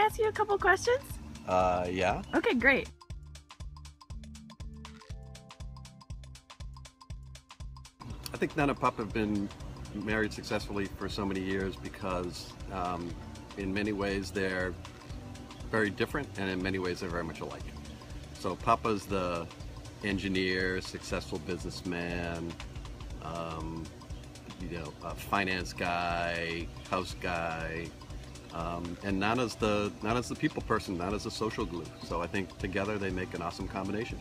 ask you a couple questions? Yeah. Okay, great. I think Nana and Papa have been married successfully for so many years because in many ways they're very different, and in many ways they're very much alike. So Papa's the engineer, successful businessman, a finance guy, house guy, and Nana's the people person. Nana's the social glue. So I think together they make an awesome combination.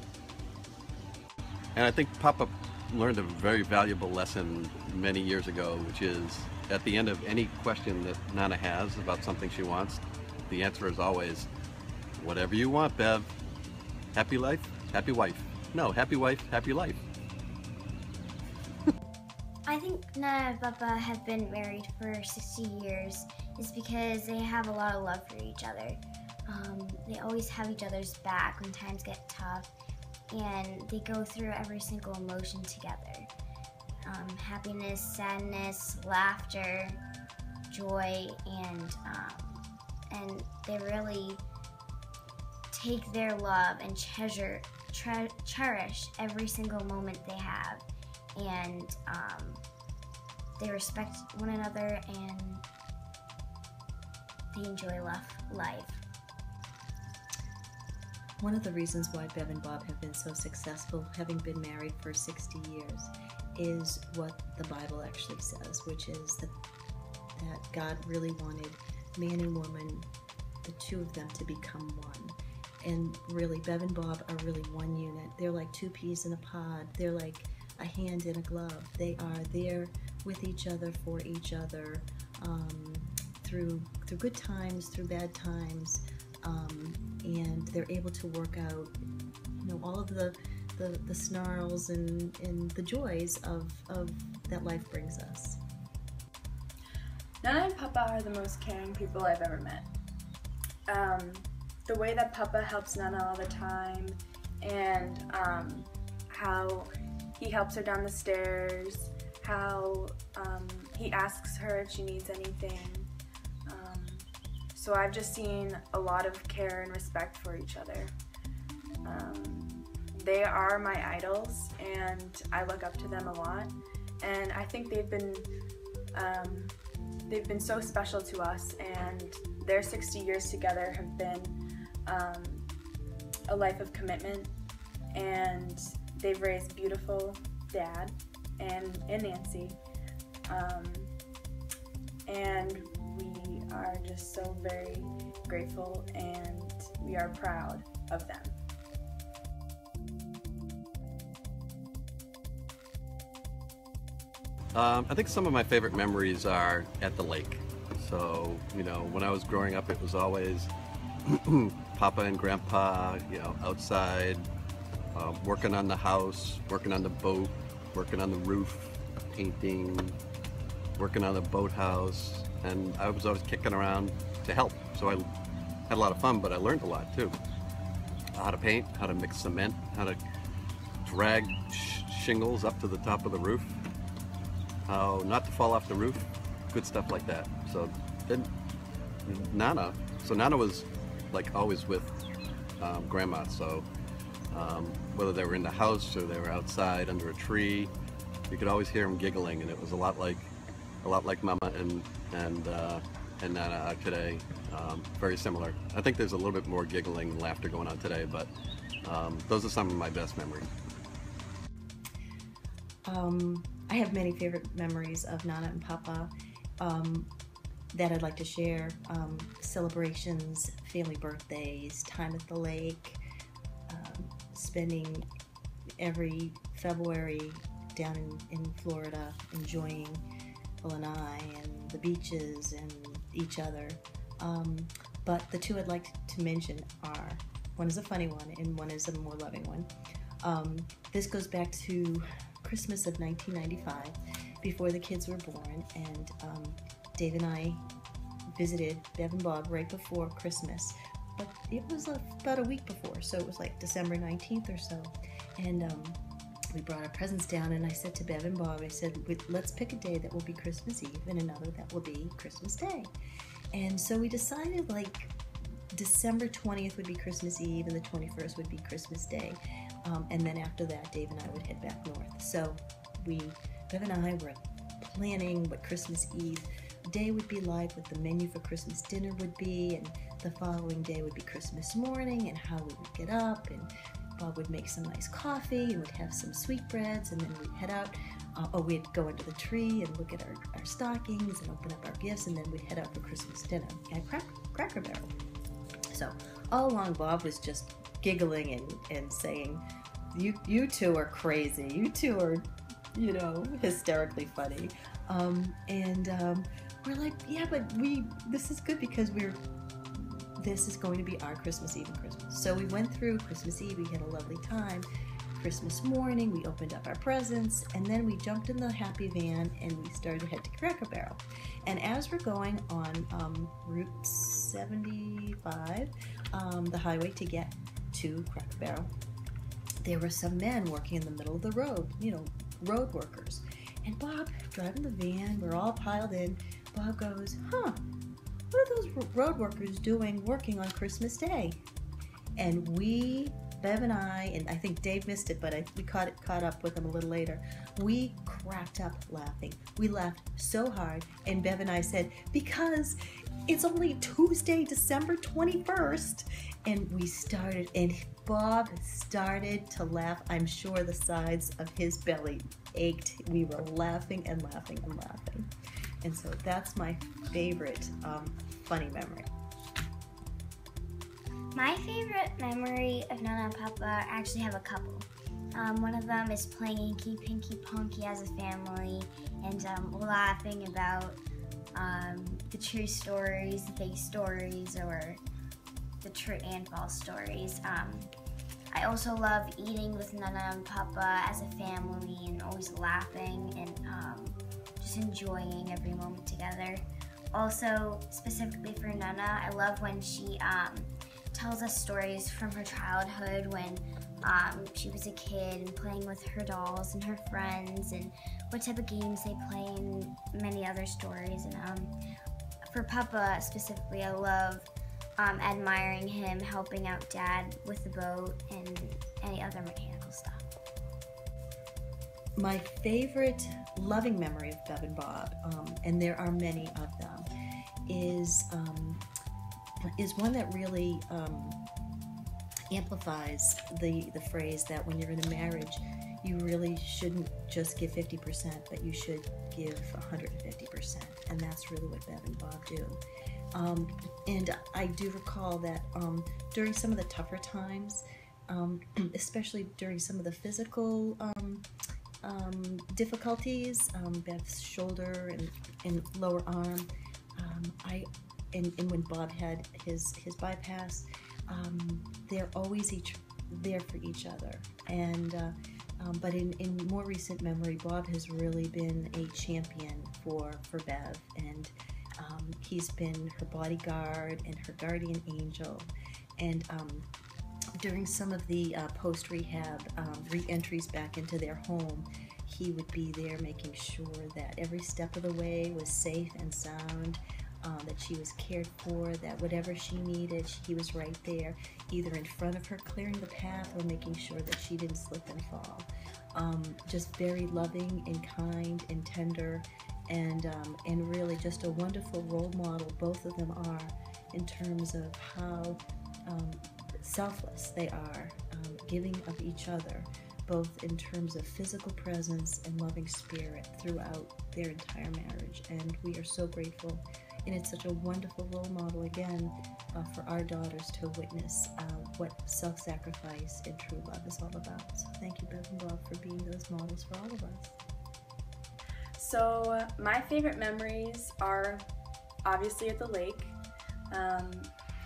And I think Papa learned a very valuable lesson many years ago, which is at the end of any question that Nana has about something she wants, the answer is always, whatever you want, Bev. Happy life, happy wife. No, happy wife, happy life. I think Nana and Papa have been married for 60 years is because they have a lot of love for each other. They always have each other's back when times get tough, and they go through every single emotion together. Happiness, sadness, laughter, joy, and they really take their love and cherish every single moment they have, and they respect one another, and they enjoy life. One of the reasons why Bev and Bob have been so successful, having been married for 60 years, is what the Bible actually says, which is that God really wanted man and woman, the two of them, to become one. And really, Bev and Bob are really one unit. They're like two peas in a pod. They're like a hand in a glove. They are there with each other, for each other, through good times, through bad times, and they're able to work out, all of the snarls and the joys of that life brings us. Nana and Papa are the most caring people I've ever met. The way that Papa helps Nana all the time, and how he helps her down the stairs, how he asks her if she needs anything. So I've just seen a lot of care and respect for each other. They are my idols, and I look up to them a lot. And I think they've been so special to us, and their 60 years together have been a life of commitment. And they've raised beautiful Dad and Nancy, and we are just so very grateful, and we are proud of them. I think some of my favorite memories are at the lake. So, when I was growing up, it was always Papa and Grandpa, outside, working on the house, working on the boat, working on the roof, painting, working on the boathouse, and I was always kicking around to help. So I had a lot of fun, but I learned a lot too. How to paint, how to mix cement, how to drag shingles up to the top of the roof, how not to fall off the roof, good stuff like that. So then Nana was like always with Grandma, so whether they were in the house or they were outside under a tree, you could always hear them giggling, and it was a lot like Mama and Nana are today. Very similar. I think there's a little bit more giggling and laughter going on today, but those are some of my best memories. I have many favorite memories of Nana and Papa that I'd like to share. Celebrations, family birthdays, time at the lake, spending every February down in Florida, enjoying Lanai and the beaches and each other. But the two I'd like to mention are, one is a funny one and one is a more loving one. This goes back to Christmas of 1995, before the kids were born, and Dave and I visited Bev and Bob right before Christmas, but it was about a week before, so it was like December 19th or so, and we brought our presents down, and I said to Bev and Bob, I said, let's pick a day that will be Christmas Eve and another that will be Christmas Day. And so we decided, like, December 20th would be Christmas Eve, and the 21st would be Christmas Day. And then after that, Dave and I would head back north. So Bev and I were planning what Christmas Eve day would be like, what the menu for Christmas dinner would be, and the following day would be Christmas morning, and how we would get up, and Bob would make some nice coffee, and we'd have some sweetbreads, and then we'd head out. We'd go under the tree and look at our stockings and open up our gifts, and then we'd head out for Christmas dinner at Cracker Barrel. So all along, Bob was just giggling and saying, you two are crazy. You two are, hysterically funny. We're like, yeah, but this is good because this is going to be our Christmas Eve and Christmas. So we went through Christmas Eve. We had a lovely time. Christmas morning, we opened up our presents, and then we jumped in the happy van and we started to head to Cracker Barrel. And as we're going on Route 75, the highway to get to Cracker Barrel, there were some men working in the middle of the road, road workers. And Bob, driving the van, we're all piled in, Bob goes, what are those road workers doing working on Christmas Day? And Bev and I think Dave missed it, but we caught up with him a little later. We cracked up laughing. We laughed so hard, and Bev and I said, because it's only Tuesday, December 21st. And Bob started to laugh. I'm sure the sides of his belly ached. We were laughing and laughing and laughing. And so that's my favorite funny memory. My favorite memory of Nana and Papa actually have a couple. One of them is playing Inky Pinky Punky as a family and laughing about the true stories, the fake stories, or the true and false stories. I also love eating with Nana and Papa as a family and always laughing and just enjoying every moment together. Also, specifically for Nana, I love when she tells us stories from her childhood when she was a kid and playing with her dolls and her friends and what type of games they play and many other stories. And for Papa specifically, I love admiring him helping out Dad with the boat and any other mechanical stuff. My favorite loving memory of Bev and Bob, and there are many of them, is one that really amplifies the phrase that when you're in a marriage, you really shouldn't just give 50%, but you should give 150%. And that's really what Bev and Bob do. And I do recall that during some of the tougher times, especially during some of the physical difficulties, Bev's shoulder and lower arm, and when Bob had his bypass, they're always there for each other. And but in more recent memory, Bob has really been a champion for Bev, and he's been her bodyguard and her guardian angel. And during some of the post-rehab re-entries back into their home, he would be there making sure that every step of the way was safe and sound, that she was cared for, that whatever she needed, he was right there, either in front of her clearing the path or making sure that she didn't slip and fall. Just very loving and kind and tender, and really just a wonderful role model, both of them are, in terms of how selfless they are, giving of each other, both in terms of physical presence and loving spirit throughout their entire marriage. And we are so grateful, and it's such a wonderful role model, again, for our daughters to witness what self-sacrifice and true love is all about. So thank you, Bev and Bob, for being those models for all of us. So my favorite memories are obviously at the lake.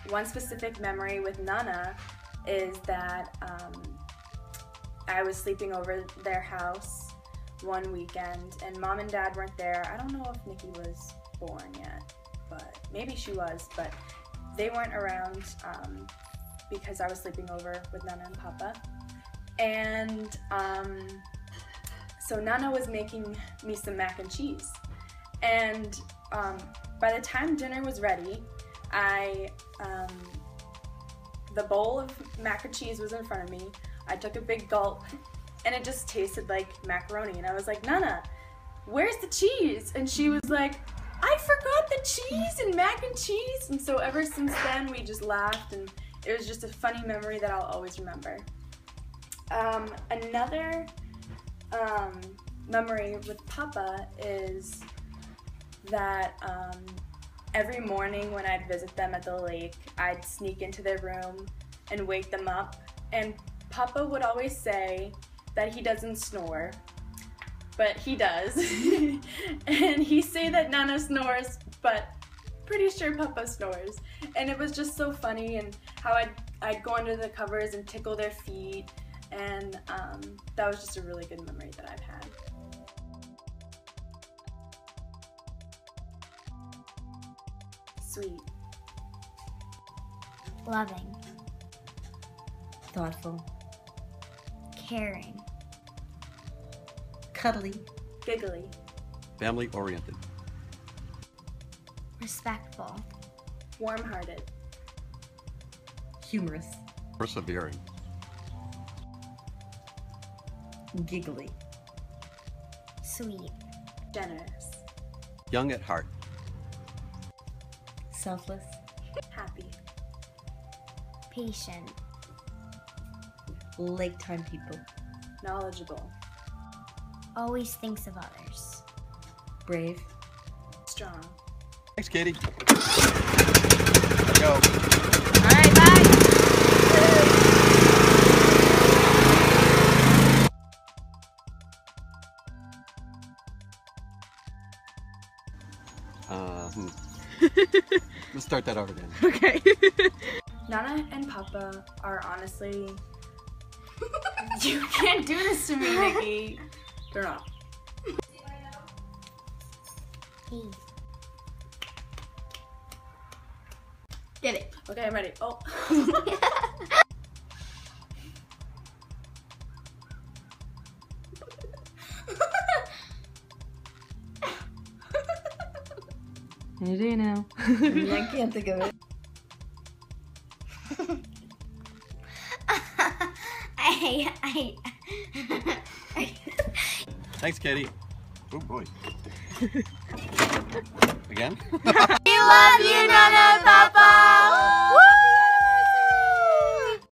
One specific memory with Nana is that I was sleeping over their house one weekend, and Mom and Dad weren't there. I don't know if Nikki was born yet, but maybe she was, but they weren't around because I was sleeping over with Nana and Papa. And so Nana was making me some mac and cheese. And by the time dinner was ready, I the bowl of mac and cheese was in front of me. I took a big gulp, and it just tasted like macaroni. And I was like, Nana, where's the cheese? And she was like, I forgot the cheese and mac and cheese. And so ever since then, we just laughed, and it was just a funny memory that I'll always remember. Another memory with Papa is that every morning when I'd visit them at the lake, I'd sneak into their room and wake them up. And Papa would always say that he doesn't snore, but he does. And he'd say that Nana snores, but pretty sure Papa snores. And it was just so funny, and how I'd go under the covers and tickle their feet, and that was just a really good memory that I've had. Sweet. Loving. Thoughtful. Caring. Cuddly. Giggly. Family oriented. Respectful. Warm-hearted. Humorous. Persevering. Giggly. Sweet. Generous. Young at heart. Selfless. Happy. Patient. Lake time people. Knowledgeable. Always thinks of others. Brave. Strong. Thanks, Katie. Let's go. All right, bye. Let's start that out again. Okay. Nana and Papa are honestly... You can't do this to me, Nikki. They're not. Get it. Okay, I'm ready. Oh. What do you do now? I can't think of it. Thanks, Katie. Oh boy. Again? We love you, Nana, Papa.